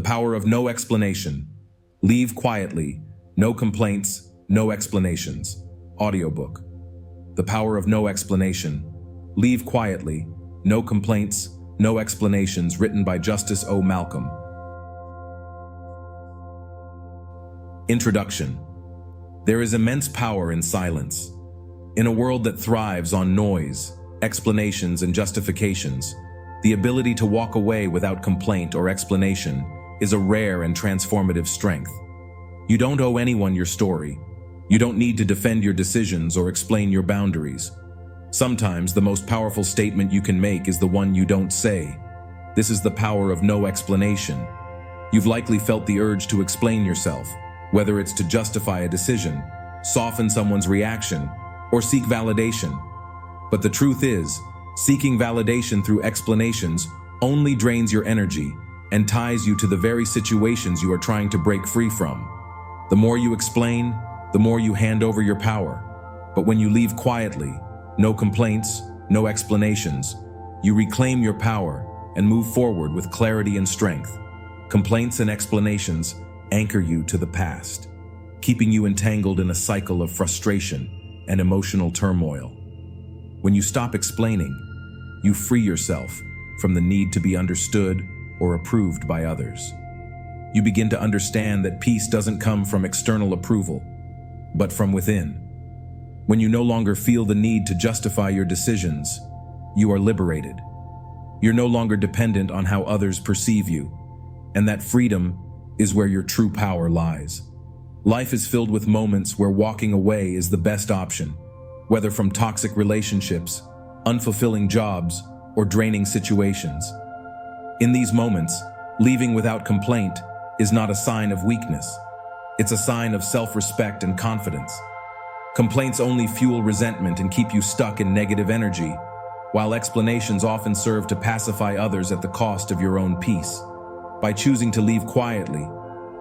power of no explanation. Leave quietly, no complaints, no explanations. Audiobook. The power of no explanation. Leave quietly, no complaints, no explanations, written by Justice O. Malcolm. Introduction. There is immense power in silence. In a world that thrives on noise, explanations, and justifications, the ability to walk away without complaint or explanation is a rare and transformative strength. You don't owe anyone your story. You don't need to defend your decisions or explain your boundaries. Sometimes the most powerful statement you can make is the one you don't say. This is the power of no explanation. You've likely felt the urge to explain yourself, whether it's to justify a decision, soften someone's reaction, or seek validation. But the truth is, seeking validation through explanations only drains your energy and ties you to the very situations you are trying to break free from. The more you explain, the more you hand over your power. But when you leave quietly, no complaints, no explanations, you reclaim your power and move forward with clarity and strength. Complaints and explanations anchor you to the past, keeping you entangled in a cycle of frustration and emotional turmoil. When you stop explaining, you free yourself from the need to be understood or approved by others. You begin to understand that peace doesn't come from external approval, but from within. When you no longer feel the need to justify your decisions, you are liberated. You're no longer dependent on how others perceive you, and that freedom is where your true power lies. Life is filled with moments where walking away is the best option, whether from toxic relationships, unfulfilling jobs, or draining situations. In these moments, leaving without complaint is not a sign of weakness. It's a sign of self-respect and confidence. Complaints only fuel resentment and keep you stuck in negative energy, while explanations often serve to pacify others at the cost of your own peace. By choosing to leave quietly,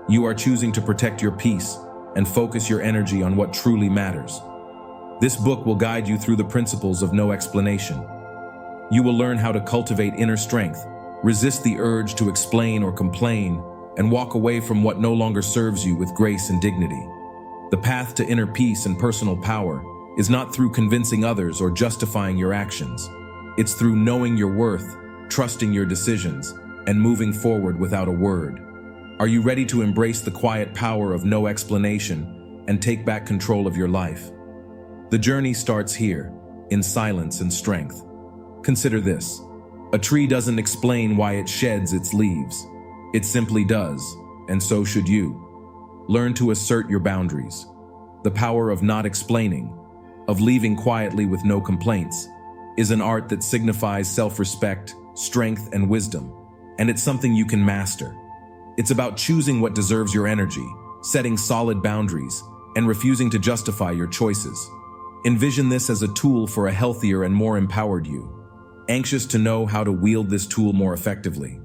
you are choosing to protect your peace and focus your energy on what truly matters. This book will guide you through the principles of no explanation. You will learn how to cultivate inner strength, resist the urge to explain or complain, and walk away from what no longer serves you with grace and dignity. The path to inner peace and personal power is not through convincing others or justifying your actions. It's through knowing your worth, trusting your decisions, and moving forward without a word. Are you ready to embrace the quiet power of no explanation and take back control of your life? The journey starts here, in silence and strength. Consider this. A tree doesn't explain why it sheds its leaves. It simply does, and so should you. Learn to assert your boundaries. The power of not explaining, of leaving quietly with no complaints, is an art that signifies self-respect, strength, and wisdom, and it's something you can master. It's about choosing what deserves your energy, setting solid boundaries, and refusing to justify your choices. Envision this as a tool for a healthier and more empowered you. Anxious to know how to wield this tool more effectively?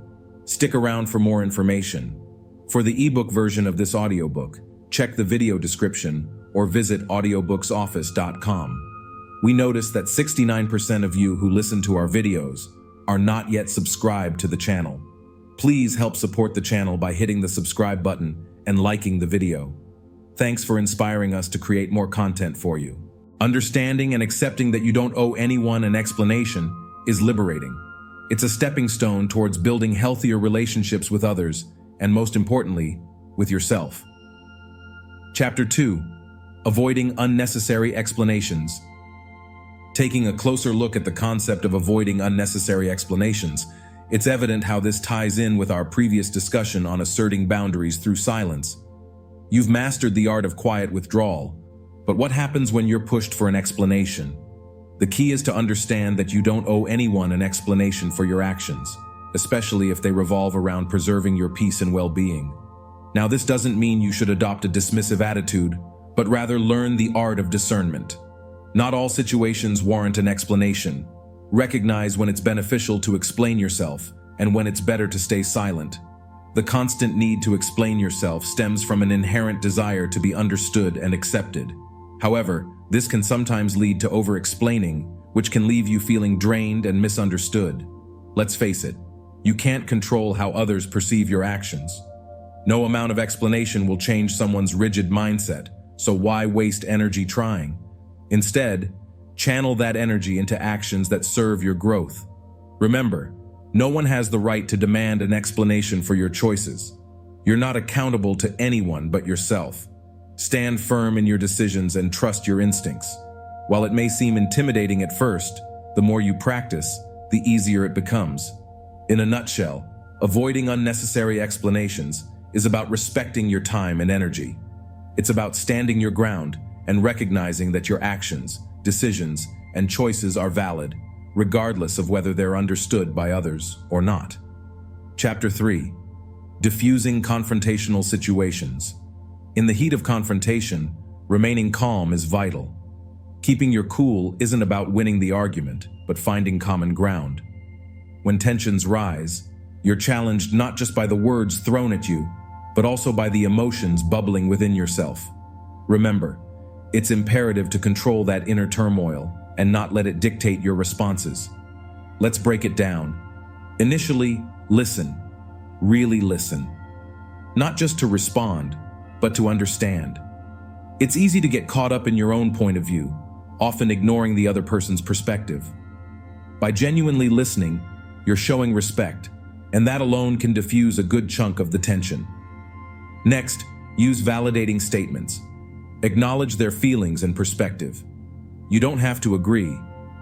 Stick around for more information. For the ebook version of this audiobook, check the video description or visit audiobooksoffice.com. We noticed that 69% of you who listen to our videos are not yet subscribed to the channel. Please help support the channel by hitting the subscribe button and liking the video. Thanks for inspiring us to create more content for you. Understanding and accepting that you don't owe anyone an explanation is liberating. It's a stepping stone towards building healthier relationships with others, and most importantly, with yourself. Chapter 2. Avoiding unnecessary explanations. Taking a closer look at the concept of avoiding unnecessary explanations, it's evident how this ties in with our previous discussion on asserting boundaries through silence. You've mastered the art of quiet withdrawal, but what happens when you're pushed for an explanation? The key is to understand that you don't owe anyone an explanation for your actions, especially if they revolve around preserving your peace and well-being. Now, this doesn't mean you should adopt a dismissive attitude, but rather learn the art of discernment. Not all situations warrant an explanation. Recognize when it's beneficial to explain yourself and when it's better to stay silent. The constant need to explain yourself stems from an inherent desire to be understood and accepted. However, this can sometimes lead to over-explaining, which can leave you feeling drained and misunderstood. Let's face it, you can't control how others perceive your actions. No amount of explanation will change someone's rigid mindset, so why waste energy trying? Instead, channel that energy into actions that serve your growth. Remember, no one has the right to demand an explanation for your choices. You're not accountable to anyone but yourself. Stand firm in your decisions and trust your instincts. While it may seem intimidating at first, the more you practice, the easier it becomes. In a nutshell, avoiding unnecessary explanations is about respecting your time and energy. It's about standing your ground and recognizing that your actions, decisions, and choices are valid, regardless of whether they're understood by others or not. Chapter 3. Diffusing confrontational situations. In the heat of confrontation, remaining calm is vital. Keeping your cool isn't about winning the argument, but finding common ground. When tensions rise, you're challenged not just by the words thrown at you, but also by the emotions bubbling within yourself. Remember, it's imperative to control that inner turmoil and not let it dictate your responses. Let's break it down. Initially, listen. Really listen. Not just to respond, but to understand. It's easy to get caught up in your own point of view, often ignoring the other person's perspective. By genuinely listening, you're showing respect, and that alone can diffuse a good chunk of the tension. Next, use validating statements. Acknowledge their feelings and perspective. You don't have to agree,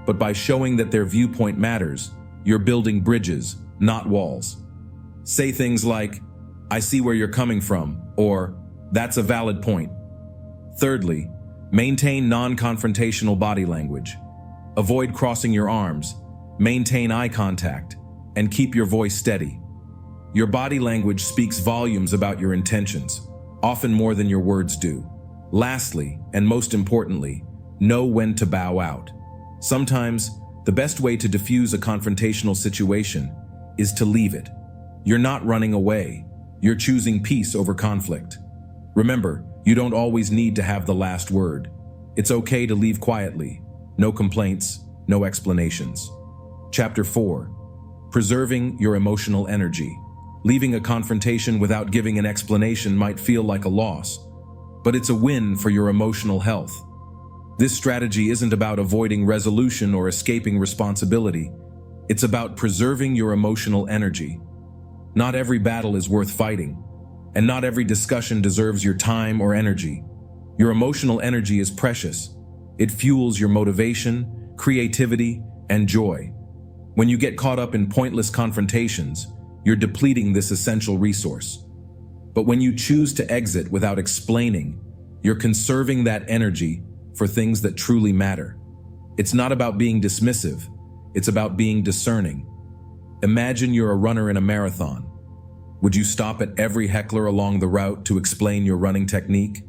but by showing that their viewpoint matters, you're building bridges, not walls. Say things like, "I see where you're coming from," or "That's a valid point." Thirdly, maintain non-confrontational body language. Avoid crossing your arms, maintain eye contact, and keep your voice steady. Your body language speaks volumes about your intentions, often more than your words do. Lastly, and most importantly, know when to bow out. Sometimes, the best way to diffuse a confrontational situation is to leave it. You're not running away. You're choosing peace over conflict. Remember, you don't always need to have the last word. It's okay to leave quietly. No complaints, no explanations. Chapter 4. Preserving your emotional energy. Leaving a confrontation without giving an explanation might feel like a loss, but it's a win for your emotional health. This strategy isn't about avoiding resolution or escaping responsibility. It's about preserving your emotional energy. Not every battle is worth fighting, and not every discussion deserves your time or energy. Your emotional energy is precious. It fuels your motivation, creativity, and joy. When you get caught up in pointless confrontations, you're depleting this essential resource. But when you choose to exit without explaining, you're conserving that energy for things that truly matter. It's not about being dismissive, it's about being discerning. Imagine you're a runner in a marathon. Would you stop at every heckler along the route to explain your running technique?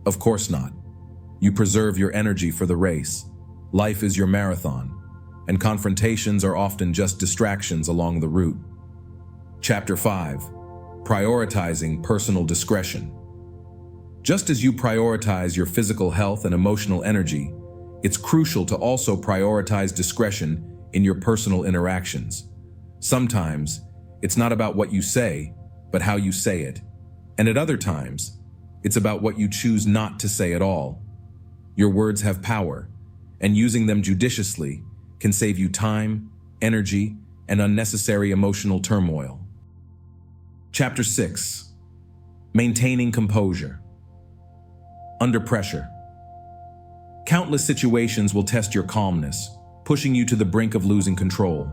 Of course not. You preserve your energy for the race. Life is your marathon, and confrontations are often just distractions along the route. Chapter 5. Prioritizing personal discretion. Just as you prioritize your physical health and emotional energy, it's crucial to also prioritize discretion in your personal interactions. Sometimes, it's not about what you say, but how you say it. And at other times, it's about what you choose not to say at all. Your words have power, and using them judiciously can save you time, energy, and unnecessary emotional turmoil. Chapter 6. Maintaining composure. Under pressure. Countless situations will test your calmness, pushing you to the brink of losing control.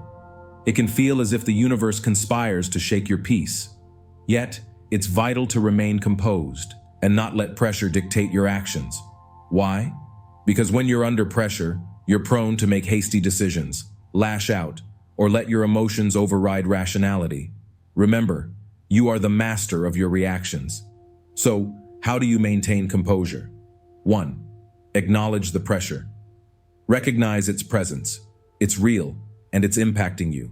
It can feel as if the universe conspires to shake your peace. Yet, it's vital to remain composed and not let pressure dictate your actions. Why? Because when you're under pressure, you're prone to make hasty decisions, lash out, or let your emotions override rationality. Remember, you are the master of your reactions. So, how do you maintain composure? 1. Acknowledge the pressure. Recognize its presence. It's real, and it's impacting you.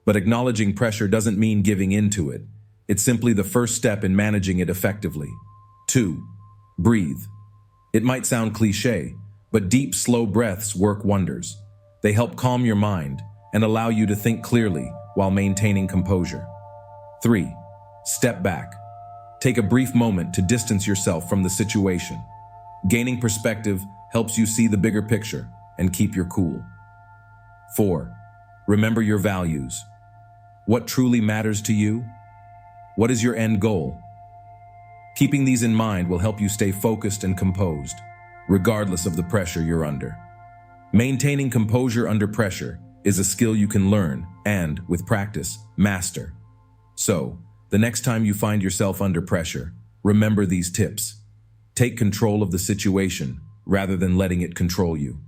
But acknowledging pressure doesn't mean giving in to it. It's simply the first step in managing it effectively. 2. Breathe. It might sound cliché, but deep, slow breaths work wonders. They help calm your mind and allow you to think clearly while maintaining composure. 3. Step back. Take a brief moment to distance yourself from the situation. Gaining perspective helps you see the bigger picture and keep your cool. 4. Remember your values. What truly matters to you? What is your end goal? Keeping these in mind will help you stay focused and composed, regardless of the pressure you're under. Maintaining composure under pressure is a skill you can learn and, with practice, master. So, the next time you find yourself under pressure, remember these tips. Take control of the situation rather than letting it control you.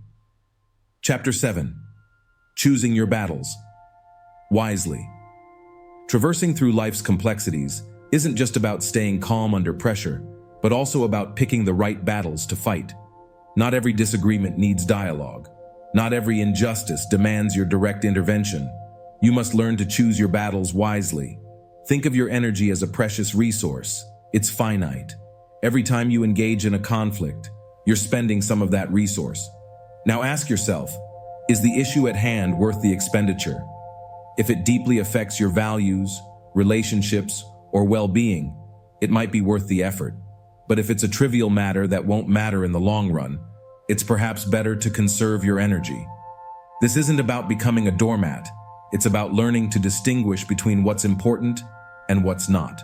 Chapter 7. Choosing your battles wisely. Traversing through life's complexities isn't just about staying calm under pressure, but also about picking the right battles to fight. Not every disagreement needs dialogue. Not every injustice demands your direct intervention. You must learn to choose your battles wisely. Think of your energy as a precious resource. It's finite. Every time you engage in a conflict, you're spending some of that resource. Now ask yourself, is the issue at hand worth the expenditure? If it deeply affects your values, relationships, or well-being, it might be worth the effort. But if it's a trivial matter that won't matter in the long run, it's perhaps better to conserve your energy. This isn't about becoming a doormat. It's about learning to distinguish between what's important and what's not.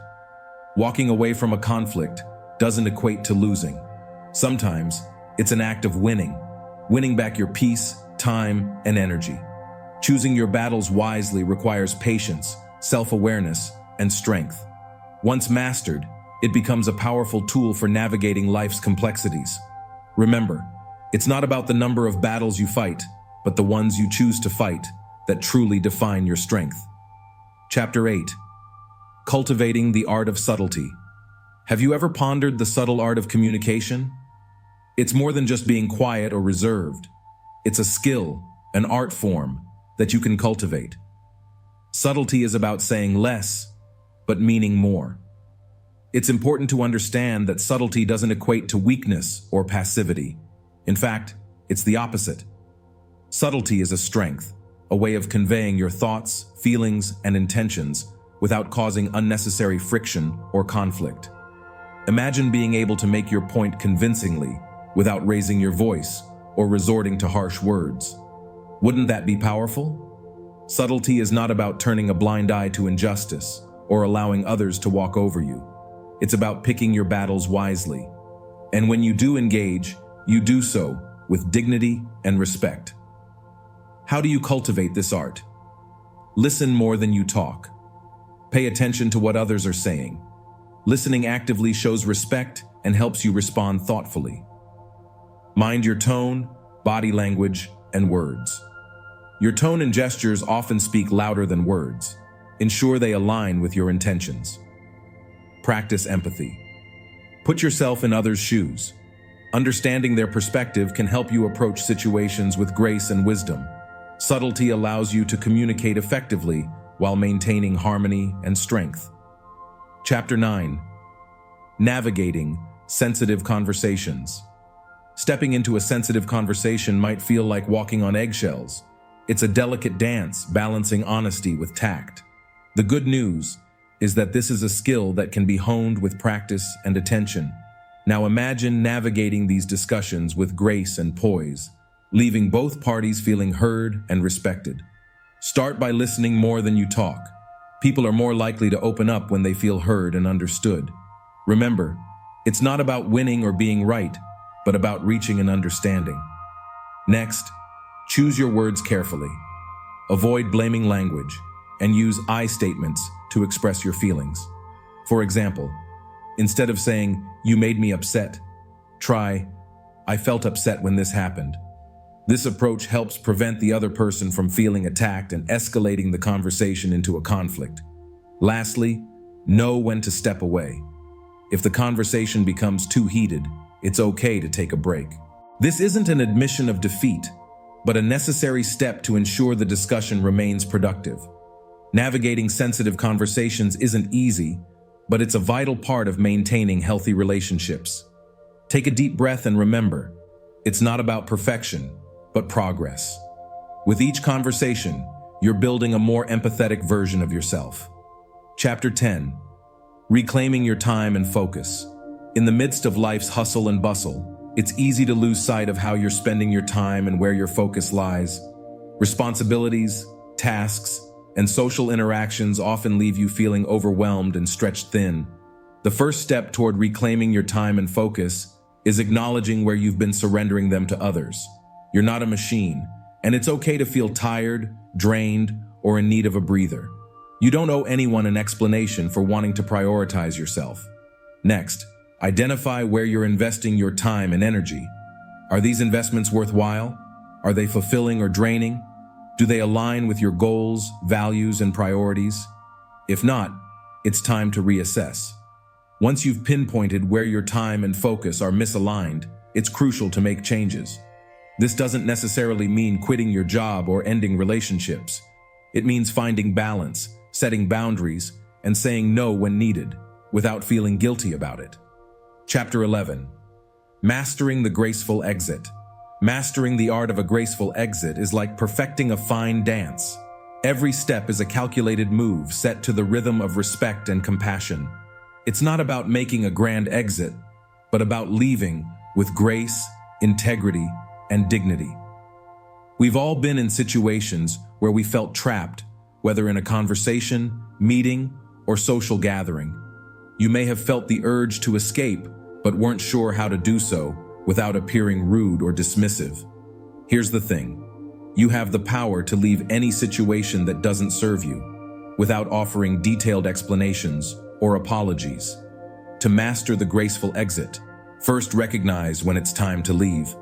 Walking away from a conflict doesn't equate to losing. Sometimes it's an act of winning back your peace, time, and energy. Choosing your battles wisely requires patience, self-awareness, and strength. Once mastered, it becomes a powerful tool for navigating life's complexities. Remember, it's not about the number of battles you fight, but the ones you choose to fight that truly define your strength. Chapter 8. Cultivating the art of subtlety. Have you ever pondered the subtle art of communication? It's more than just being quiet or reserved. It's a skill, an art form that you can cultivate. Subtlety is about saying less, but meaning more. It's important to understand that subtlety doesn't equate to weakness or passivity. In fact, it's the opposite. Subtlety is a strength, a way of conveying your thoughts, feelings, and intentions without causing unnecessary friction or conflict. Imagine being able to make your point convincingly without raising your voice or resorting to harsh words. Wouldn't that be powerful? Subtlety is not about turning a blind eye to injustice or allowing others to walk over you. It's about picking your battles wisely. And when you do engage, you do so with dignity and respect. How do you cultivate this art? Listen more than you talk. Pay attention to what others are saying. Listening actively shows respect and helps you respond thoughtfully. Mind your tone, body language, and words. Your tone and gestures often speak louder than words. Ensure they align with your intentions. Practice empathy. Put yourself in others' shoes. Understanding their perspective can help you approach situations with grace and wisdom. Subtlety allows you to communicate effectively while maintaining harmony and strength. Chapter 9. Navigating sensitive conversations. Stepping into a sensitive conversation might feel like walking on eggshells. It's a delicate dance, balancing honesty with tact. The good news is that this is a skill that can be honed with practice and attention. Now imagine navigating these discussions with grace and poise, leaving both parties feeling heard and respected. Start by listening more than you talk. People are more likely to open up when they feel heard and understood. Remember, it's not about winning or being right, but about reaching an understanding. Next, choose your words carefully. Avoid blaming language and use I statements to express your feelings. For example, instead of saying, "You made me upset," try, "I felt upset when this happened." This approach helps prevent the other person from feeling attacked and escalating the conversation into a conflict. Lastly, know when to step away. If the conversation becomes too heated, it's okay to take a break. This isn't an admission of defeat, but a necessary step to ensure the discussion remains productive. Navigating sensitive conversations isn't easy, but it's a vital part of maintaining healthy relationships. Take a deep breath and remember, it's not about perfection, but progress. With each conversation, you're building a more empathetic version of yourself. Chapter 10. Reclaiming your time and focus. In the midst of life's hustle and bustle, it's easy to lose sight of how you're spending your time and where your focus lies. Responsibilities, tasks, and social interactions often leave you feeling overwhelmed and stretched thin. The first step toward reclaiming your time and focus is acknowledging where you've been surrendering them to others. You're not a machine, and it's okay to feel tired, drained, or in need of a breather. You don't owe anyone an explanation for wanting to prioritize yourself. Next, identify where you're investing your time and energy. Are these investments worthwhile? Are they fulfilling or draining? Do they align with your goals, values, and priorities? If not, it's time to reassess. Once you've pinpointed where your time and focus are misaligned, it's crucial to make changes. This doesn't necessarily mean quitting your job or ending relationships. It means finding balance, setting boundaries, and saying no when needed, without feeling guilty about it. Chapter 11. Mastering the graceful exit. Mastering the art of a graceful exit is like perfecting a fine dance. Every step is a calculated move set to the rhythm of respect and compassion. It's not about making a grand exit, but about leaving with grace, integrity, and dignity. We've all been in situations where we felt trapped, whether in a conversation, meeting, or social gathering. You may have felt the urge to escape, but weren't sure how to do so without appearing rude or dismissive. Here's the thing. You have the power to leave any situation that doesn't serve you, without offering detailed explanations or apologies. To master the graceful exit, first recognize when it's time to leave.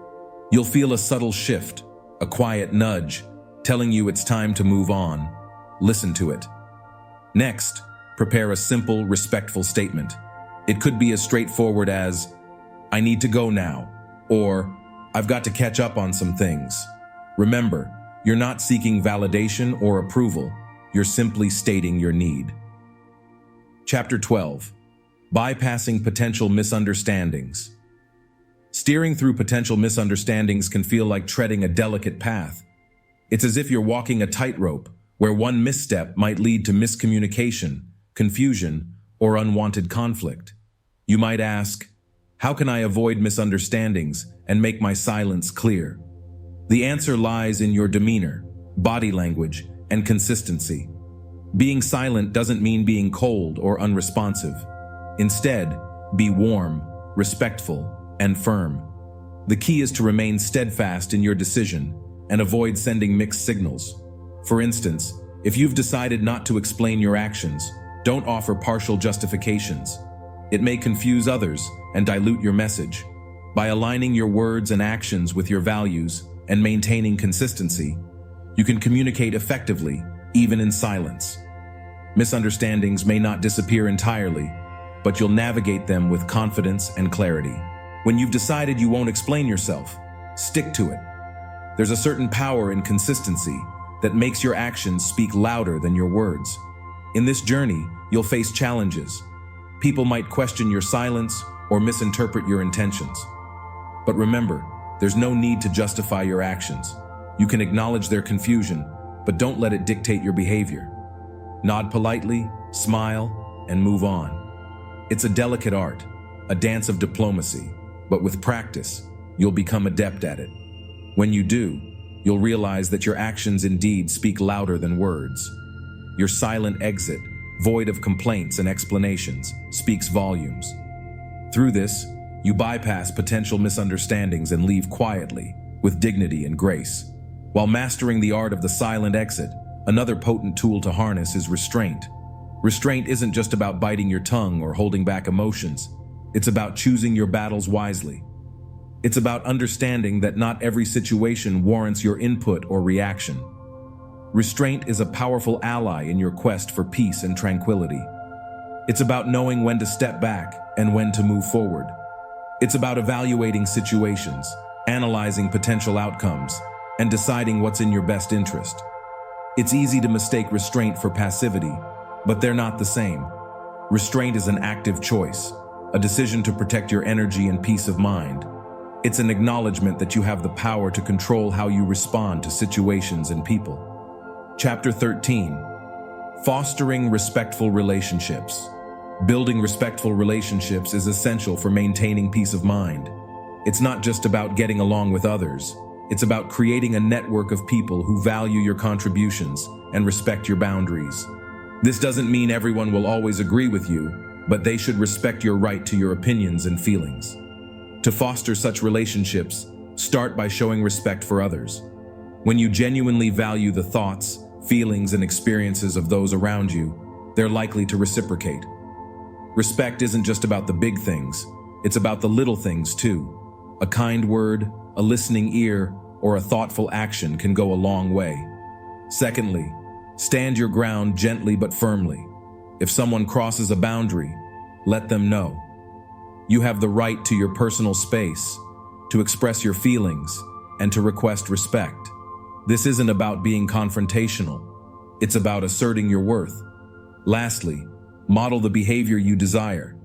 You'll feel a subtle shift, a quiet nudge, telling you it's time to move on. Listen to it. Next, prepare a simple, respectful statement. It could be as straightforward as, "I need to go now," or "I've got to catch up on some things." Remember, you're not seeking validation or approval. You're simply stating your need. Chapter 12. Bypassing potential misunderstandings. Steering through potential misunderstandings can feel like treading a delicate path. It's as if you're walking a tightrope, where one misstep might lead to miscommunication, confusion, or unwanted conflict. You might ask, how can I avoid misunderstandings and make my silence clear? The answer lies in your demeanor, body language, and consistency. Being silent doesn't mean being cold or unresponsive. Instead, be warm, respectful, and firm. The key is to remain steadfast in your decision and avoid sending mixed signals. For instance, if you've decided not to explain your actions, don't offer partial justifications. It may confuse others and dilute your message. By aligning your words and actions with your values and maintaining consistency, you can communicate effectively, even in silence. Misunderstandings may not disappear entirely, but you'll navigate them with confidence and clarity. When you've decided you won't explain yourself, stick to it. There's a certain power in consistency that makes your actions speak louder than your words. In this journey, you'll face challenges. People might question your silence or misinterpret your intentions. But remember, there's no need to justify your actions. You can acknowledge their confusion, but don't let it dictate your behavior. Nod politely, smile, and move on. It's a delicate art, a dance of diplomacy, but with practice, you'll become adept at it. When you do, you'll realize that your actions indeed speak louder than words. Your silent exit, void of complaints and explanations, speaks volumes. Through this, you bypass potential misunderstandings and leave quietly, with dignity and grace. While mastering the art of the silent exit, another potent tool to harness is restraint. Restraint isn't just about biting your tongue or holding back emotions. It's about choosing your battles wisely. It's about understanding that not every situation warrants your input or reaction. Restraint is a powerful ally in your quest for peace and tranquility. It's about knowing when to step back and when to move forward. It's about evaluating situations, analyzing potential outcomes, and deciding what's in your best interest. It's easy to mistake restraint for passivity, but they're not the same. Restraint is an active choice, a decision to protect your energy and peace of mind. It's an acknowledgement that you have the power to control how you respond to situations and people. Chapter 13. Fostering respectful relationships. Building respectful relationships is essential for maintaining peace of mind. It's not just about getting along with others. It's about creating a network of people who value your contributions and respect your boundaries. This doesn't mean everyone will always agree with you, but they should respect your right to your opinions and feelings. To foster such relationships, start by showing respect for others. When you genuinely value the thoughts, feelings, and experiences of those around you, they're likely to reciprocate. Respect isn't just about the big things, it's about the little things too. A kind word, a listening ear, or a thoughtful action can go a long way. Secondly, stand your ground gently but firmly. If someone crosses a boundary, let them know. You have the right to your personal space, to express your feelings, and to request respect. This isn't about being confrontational. It's about asserting your worth. Lastly, model the behavior you desire.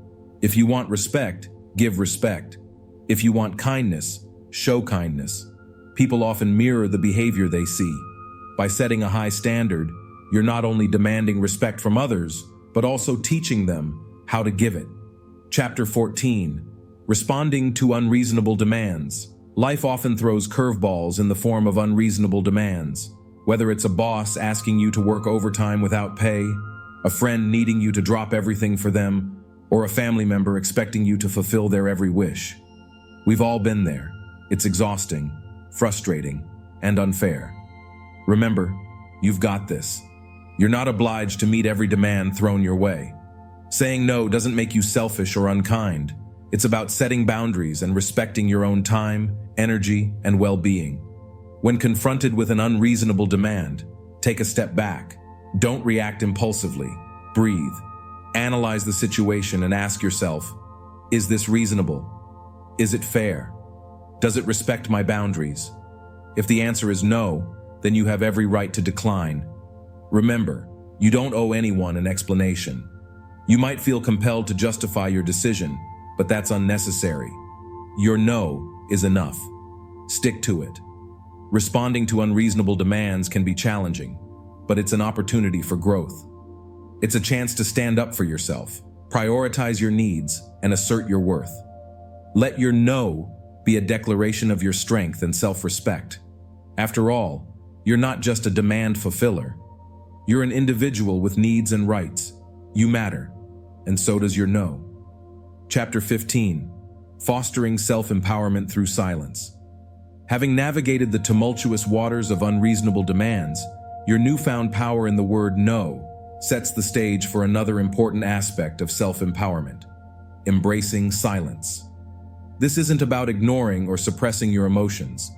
If you want respect, give respect. If you want kindness, show kindness. People often mirror the behavior they see. By setting a high standard, you're not only demanding respect from others, but also teaching them how to give it. Chapter 14. Responding to unreasonable demands. Life often throws curveballs in the form of unreasonable demands. Whether it's a boss asking you to work overtime without pay, a friend needing you to drop everything for them, or a family member expecting you to fulfill their every wish. We've all been there. It's exhausting, frustrating, and unfair. Remember, you've got this. You're not obliged to meet every demand thrown your way. Saying no doesn't make you selfish or unkind. It's about setting boundaries and respecting your own time, energy, and well-being. When confronted with an unreasonable demand, take a step back. Don't react impulsively. Breathe. Analyze the situation and ask yourself, is this reasonable? Is it fair? Does it respect my boundaries? If the answer is no, then you have every right to decline. Remember, you don't owe anyone an explanation. You might feel compelled to justify your decision, but that's unnecessary. Your no is enough. Stick to it. Responding to unreasonable demands can be challenging, but it's an opportunity for growth. It's a chance to stand up for yourself, prioritize your needs, and assert your worth. Let your no be a declaration of your strength and self-respect. After all, you're not just a demand fulfiller. You're an individual with needs and rights. You matter, and so does your no. Chapter 15. Fostering self-empowerment through silence. Having navigated the tumultuous waters of unreasonable demands, your newfound power in the word no sets the stage for another important aspect of self-empowerment: embracing silence. This isn't about ignoring or suppressing your emotions.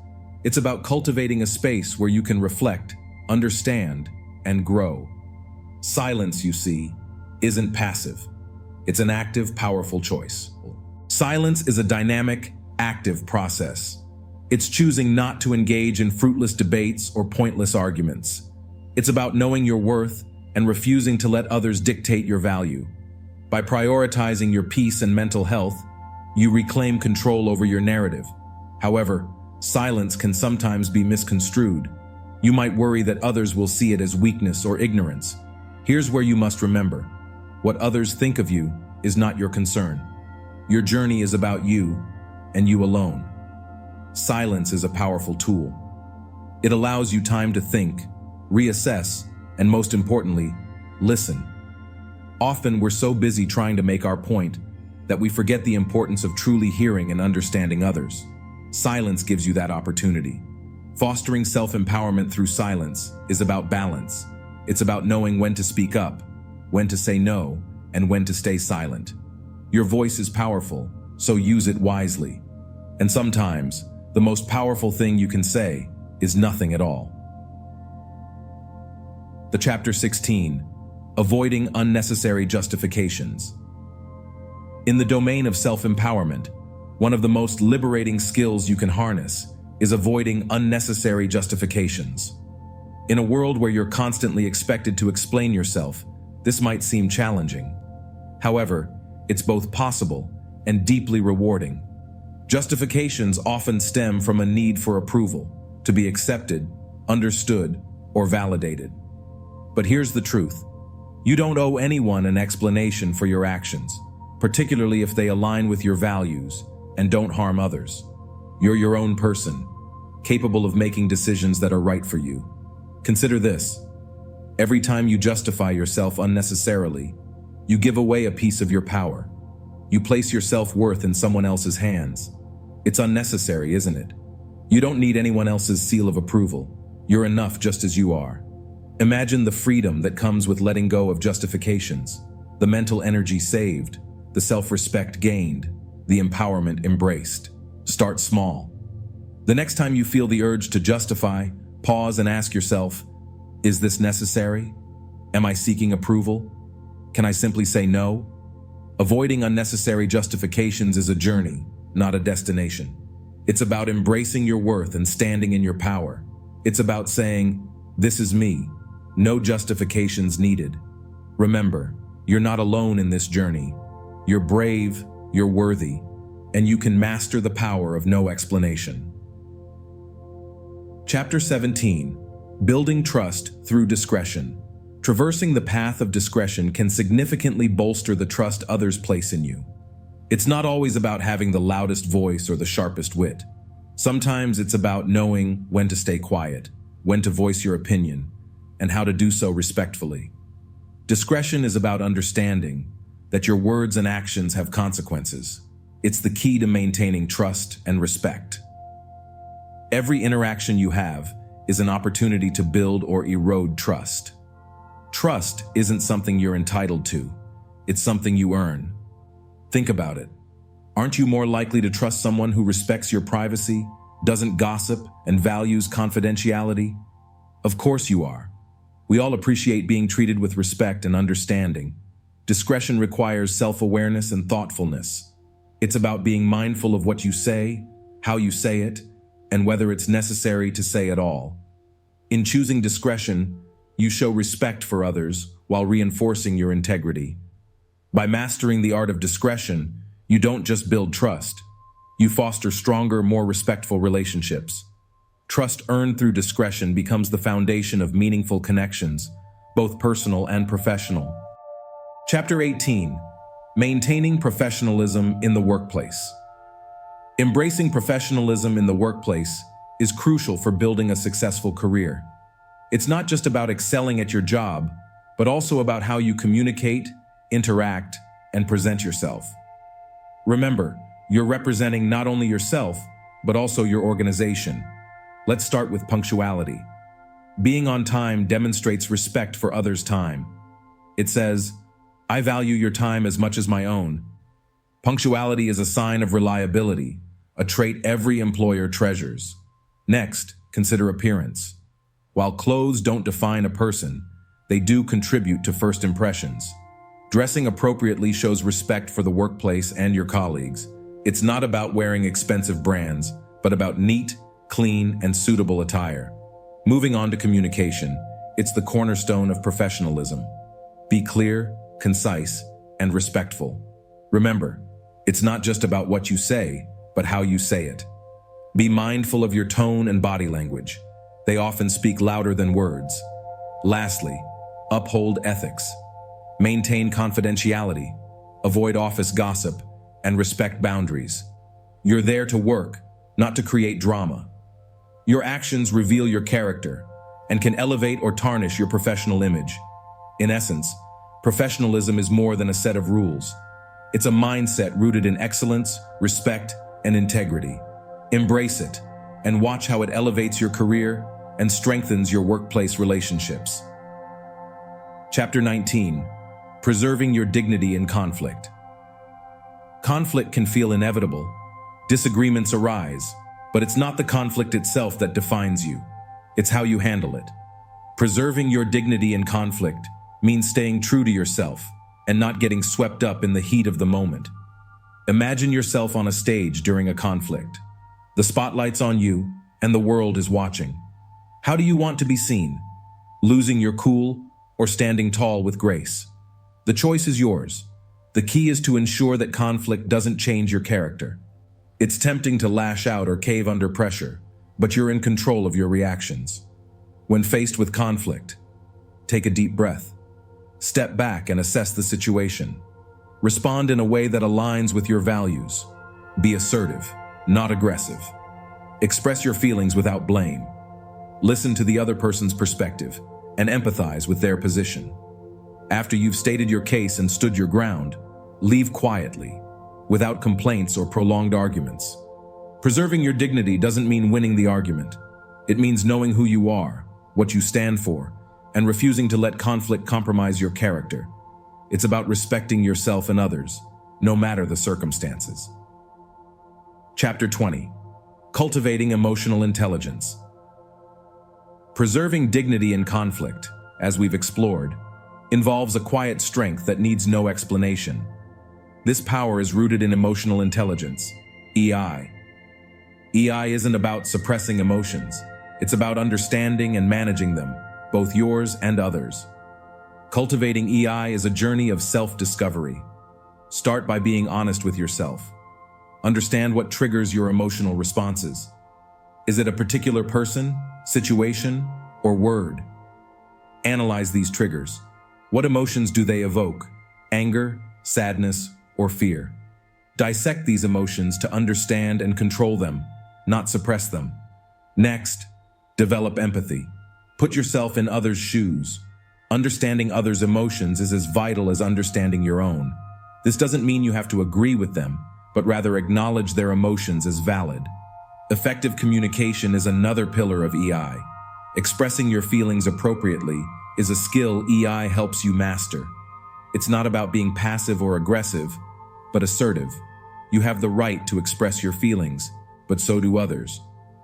It's about cultivating a space where you can reflect, understand, and grow. Silence, you see, isn't passive. It's an active, powerful choice. Silence is a dynamic, active process. It's choosing not to engage in fruitless debates or pointless arguments. It's about knowing your worth and refusing to let others dictate your value. By prioritizing your peace and mental health, you reclaim control over your narrative. However, silence can sometimes be misconstrued. You might worry that others will see it as weakness or ignorance. Here's where you must remember: what others think of you is not your concern. Your journey is about you and you alone. Silence is a powerful tool. It allows you time to think, reassess, and most importantly, listen. Often we're so busy trying to make our point that we forget the importance of truly hearing and understanding others. Silence gives you that opportunity. Fostering self-empowerment through silence is about balance. It's about knowing when to speak up, when to say no, and when to stay silent. Your voice is powerful, so use it wisely. And sometimes, the most powerful thing you can say is nothing at all. The Chapter 16. Avoiding unnecessary justifications. In the domain of self-empowerment, one of the most liberating skills you can harness is avoiding unnecessary justifications. In a world where you're constantly expected to explain yourself, this might seem challenging. However, it's both possible and deeply rewarding. Justifications often stem from a need for approval, to be accepted, understood, or validated. But here's the truth. You don't owe anyone an explanation for your actions, particularly if they align with your values and don't harm others. You're your own person, capable of making decisions that are right for you. Consider this. Every time you justify yourself unnecessarily, you give away a piece of your power. You place your self-worth in someone else's hands. It's unnecessary, isn't it? You don't need anyone else's seal of approval. You're enough just as you are. Imagine the freedom that comes with letting go of justifications, the mental energy saved, the self-respect gained, the empowerment embraced. Start small. The next time you feel the urge to justify, pause and ask yourself, is this necessary? Am I seeking approval? Can I simply say no? Avoiding unnecessary justifications is a journey, not a destination. It's about embracing your worth and standing in your power. It's about saying, this is me, no justifications needed. Remember, you're not alone in this journey. You're brave, you're worthy, and you can master the power of no explanation. Chapter 17. Building Trust Through Discretion. Traversing the path of discretion can significantly bolster the trust others place in you. It's not always about having the loudest voice or the sharpest wit. Sometimes it's about knowing when to stay quiet, when to voice your opinion, and how to do so respectfully. Discretion is about understanding that your words and actions have consequences. It's the key to maintaining trust and respect. Every interaction you have is an opportunity to build or erode trust. Trust isn't something you're entitled to. It's something you earn. Think about it. Aren't you more likely to trust someone who respects your privacy, doesn't gossip, and values confidentiality? Of course you are. We all appreciate being treated with respect and understanding. Discretion requires self-awareness and thoughtfulness. It's about being mindful of what you say, how you say it, and whether it's necessary to say at all. In choosing discretion, you show respect for others while reinforcing your integrity. By mastering the art of discretion, you don't just build trust. You foster stronger, more respectful relationships. Trust earned through discretion becomes the foundation of meaningful connections, both personal and professional. Chapter 18. Maintaining Professionalism in the Workplace. Embracing professionalism in the workplace is crucial for building a successful career. It's not just about excelling at your job, but also about how you communicate, interact, and present yourself. Remember, you're representing not only yourself, but also your organization. Let's start with punctuality. Being on time demonstrates respect for others' time. It says, I value your time as much as my own. Punctuality is a sign of reliability, a trait every employer treasures. Next, consider appearance. While clothes don't define a person, they do contribute to first impressions. Dressing appropriately shows respect for the workplace and your colleagues. It's not about wearing expensive brands, but about neat, clean, and suitable attire. Moving on to communication, it's the cornerstone of professionalism. Be clear, concise, and respectful. Remember, it's not just about what you say, but how you say it. Be mindful of your tone and body language. They often speak louder than words. Lastly, uphold ethics. Maintain confidentiality, avoid office gossip, and respect boundaries. You're there to work, not to create drama. Your actions reveal your character and can elevate or tarnish your professional image. In essence, professionalism is more than a set of rules. It's a mindset rooted in excellence, respect, and integrity. Embrace it and watch how it elevates your career and strengthens your workplace relationships. Chapter 19. Preserving your dignity in conflict. Conflict can feel inevitable. Disagreements arise, but it's not the conflict itself that defines you. It's how you handle it. Preserving your dignity in conflict means staying true to yourself and not getting swept up in the heat of the moment. Imagine yourself on a stage during a conflict. The spotlight's on you, and the world is watching. How do you want to be seen? Losing your cool or standing tall with grace? The choice is yours. The key is to ensure that conflict doesn't change your character. It's tempting to lash out or cave under pressure, but you're in control of your reactions. When faced with conflict, take a deep breath. Step back and assess the situation. Respond in a way that aligns with your values. Be assertive, not aggressive. Express your feelings without blame. Listen to the other person's perspective and empathize with their position. After you've stated your case and stood your ground, leave quietly, without complaints or prolonged arguments. Preserving your dignity doesn't mean winning the argument. It means knowing who you are, what you stand for, and refusing to let conflict compromise your character. It's about respecting yourself and others, no matter the circumstances. Chapter 20. Cultivating Emotional Intelligence. Preserving dignity in conflict, as we've explored, involves a quiet strength that needs no explanation. This power is rooted in emotional intelligence, EI. EI isn't about suppressing emotions. It's about understanding and managing them, both yours and others. Cultivating EI is a journey of self-discovery. Start by being honest with yourself. Understand what triggers your emotional responses. Is it a particular person, situation, or word? Analyze these triggers. What emotions do they evoke? Anger, sadness, or fear? Dissect these emotions to understand and control them, not suppress them. Next, develop empathy. Put yourself in others' shoes. Understanding others' emotions is as vital as understanding your own. This doesn't mean you have to agree with them, but rather acknowledge their emotions as valid. Effective communication is another pillar of EI. Expressing your feelings appropriately is a skill EI helps you master. It's not about being passive or aggressive, but assertive. You have the right to express your feelings, but so do others.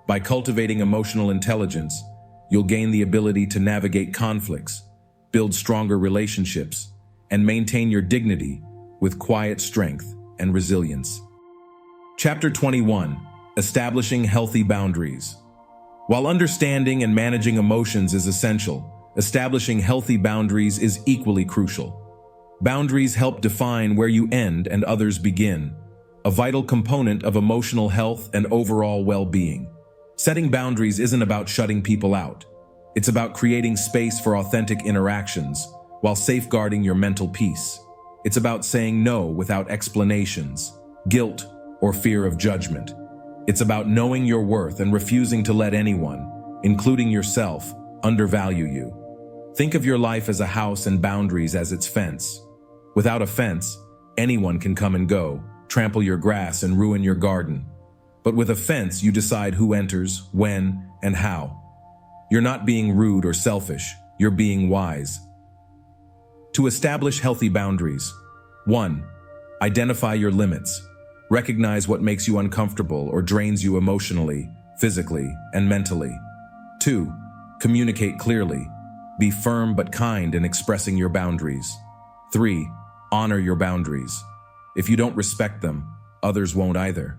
By cultivating emotional intelligence, you'll gain the ability to navigate conflicts, build stronger relationships, and maintain your dignity with quiet strength and resilience. Chapter 21. Establishing Healthy Boundaries. While understanding and managing emotions is essential, establishing healthy boundaries is equally crucial. Boundaries help define where you end and others begin, a vital component of emotional health and overall well-being. Setting boundaries isn't about shutting people out. It's about creating space for authentic interactions while safeguarding your mental peace. It's about saying no without explanations, guilt, or fear of judgment. It's about knowing your worth and refusing to let anyone, including yourself, undervalue you. Think of your life as a house and boundaries as its fence. Without a fence, anyone can come and go, trample your grass and ruin your garden. But with a fence, you decide who enters, when, and how. You're not being rude or selfish, you're being wise. To establish healthy boundaries. 1. Identify your limits. Recognize what makes you uncomfortable or drains you emotionally, physically, and mentally. 2. Communicate clearly. Be firm but kind in expressing your boundaries. 3. Honor your boundaries. If you don't respect them, others won't either.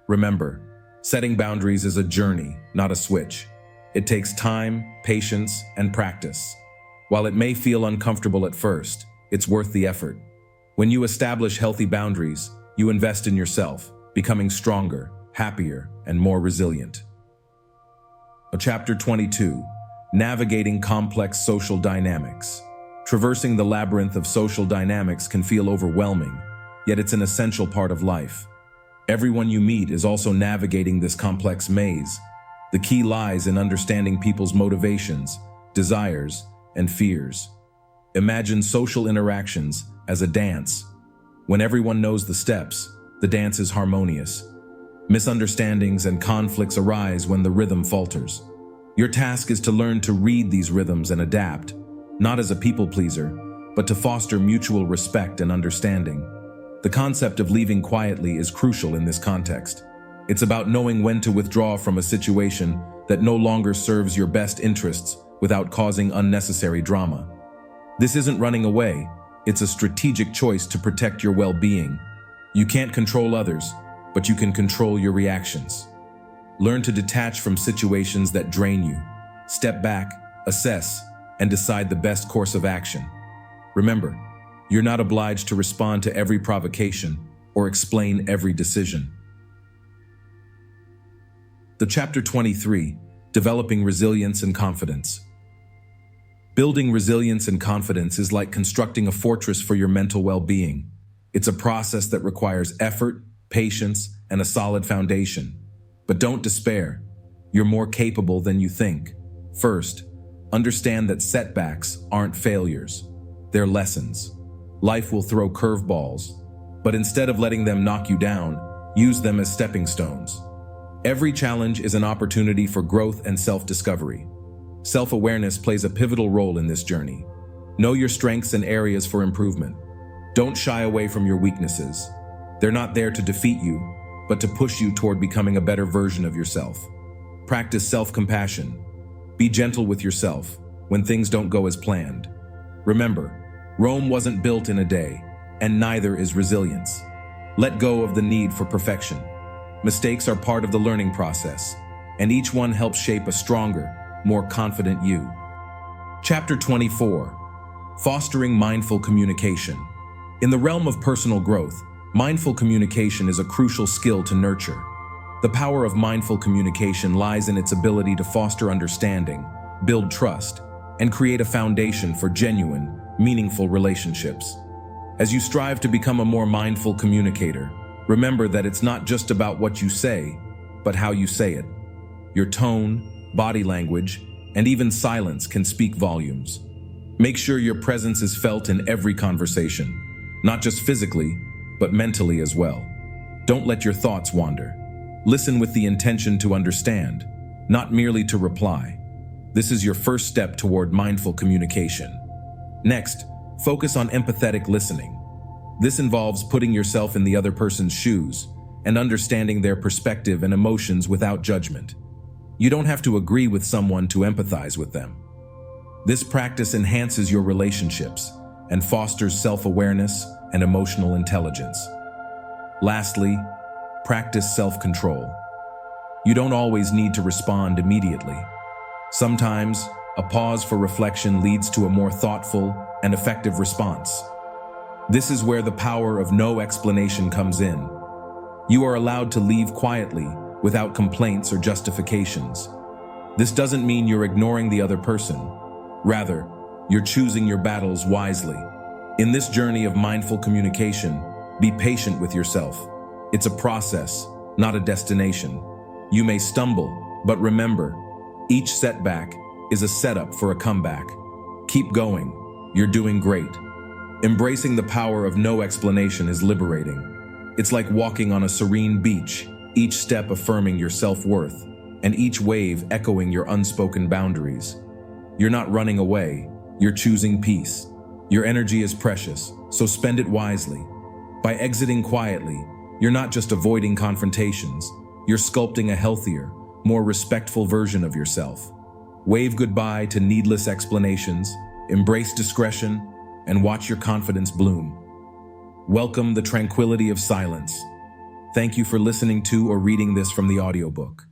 Remember, setting boundaries is a journey, not a switch. It takes time, patience, and practice. While it may feel uncomfortable at first, it's worth the effort. When you establish healthy boundaries, you invest in yourself, becoming stronger, happier, and more resilient. Chapter 22. Navigating Complex Social Dynamics. Traversing the labyrinth of social dynamics can feel overwhelming, yet it's an essential part of life. Everyone you meet is also navigating this complex maze. The key lies in understanding people's motivations, desires, and fears. Imagine social interactions as a dance. When everyone knows the steps, the dance is harmonious. Misunderstandings and conflicts arise when the rhythm falters. Your task is to learn to read these rhythms and adapt, not as a people pleaser, but to foster mutual respect and understanding. The concept of leaving quietly is crucial in this context. It's about knowing when to withdraw from a situation that no longer serves your best interests without causing unnecessary drama. This isn't running away, it's a strategic choice to protect your well-being. You can't control others, but you can control your reactions. Learn to detach from situations that drain you. Step back, assess, and decide the best course of action. Remember, you're not obliged to respond to every provocation or explain every decision. Chapter 23. Developing Resilience and Confidence. Building resilience and confidence is like constructing a fortress for your mental well-being. It's a process that requires effort, patience, and a solid foundation. But don't despair. You're more capable than you think. First, understand that setbacks aren't failures. They're lessons. Life will throw curveballs, but instead of letting them knock you down, use them as stepping stones. Every challenge is an opportunity for growth and self-discovery. Self-awareness plays a pivotal role in this journey. Know your strengths and areas for improvement. Don't shy away from your weaknesses. They're not there to defeat you, but to push you toward becoming a better version of yourself. Practice self-compassion. Be gentle with yourself when things don't go as planned. Remember, Rome wasn't built in a day, and neither is resilience. Let go of the need for perfection. Mistakes are part of the learning process, and each one helps shape a stronger, more confident you. Chapter 24. Fostering mindful communication. In the realm of personal growth, mindful communication is a crucial skill to nurture. The power of mindful communication lies in its ability to foster understanding, build trust, and create a foundation for genuine, meaningful relationships. As you strive to become a more mindful communicator, remember that it's not just about what you say, but how you say it. Your tone, body language, and even silence can speak volumes. Make sure your presence is felt in every conversation, not just physically, but mentally as well. Don't let your thoughts wander. Listen with the intention to understand, not merely to reply. This is your first step toward mindful communication. Next, focus on empathetic listening. This involves putting yourself in the other person's shoes and understanding their perspective and emotions without judgment. You don't have to agree with someone to empathize with them. This practice enhances your relationships and fosters self-awareness and emotional intelligence. Lastly, practice self-control. You don't always need to respond immediately. Sometimes, a pause for reflection leads to a more thoughtful and effective response. This is where the power of no explanation comes in. You are allowed to leave quietly, without complaints or justifications. This doesn't mean you're ignoring the other person. Rather, you're choosing your battles wisely. In this journey of mindful communication, be patient with yourself. It's a process, not a destination. You may stumble, but remember, each setback is a setup for a comeback. Keep going. You're doing great. Embracing the power of no explanation is liberating. It's like walking on a serene beach, each step affirming your self-worth, and each wave echoing your unspoken boundaries. You're not running away, you're choosing peace. Your energy is precious, so spend it wisely. By exiting quietly, you're not just avoiding confrontations, you're sculpting a healthier, more respectful version of yourself. Wave goodbye to needless explanations, embrace discretion, and watch your confidence bloom. Welcome the tranquility of silence. Thank you for listening to or reading this from the audiobook.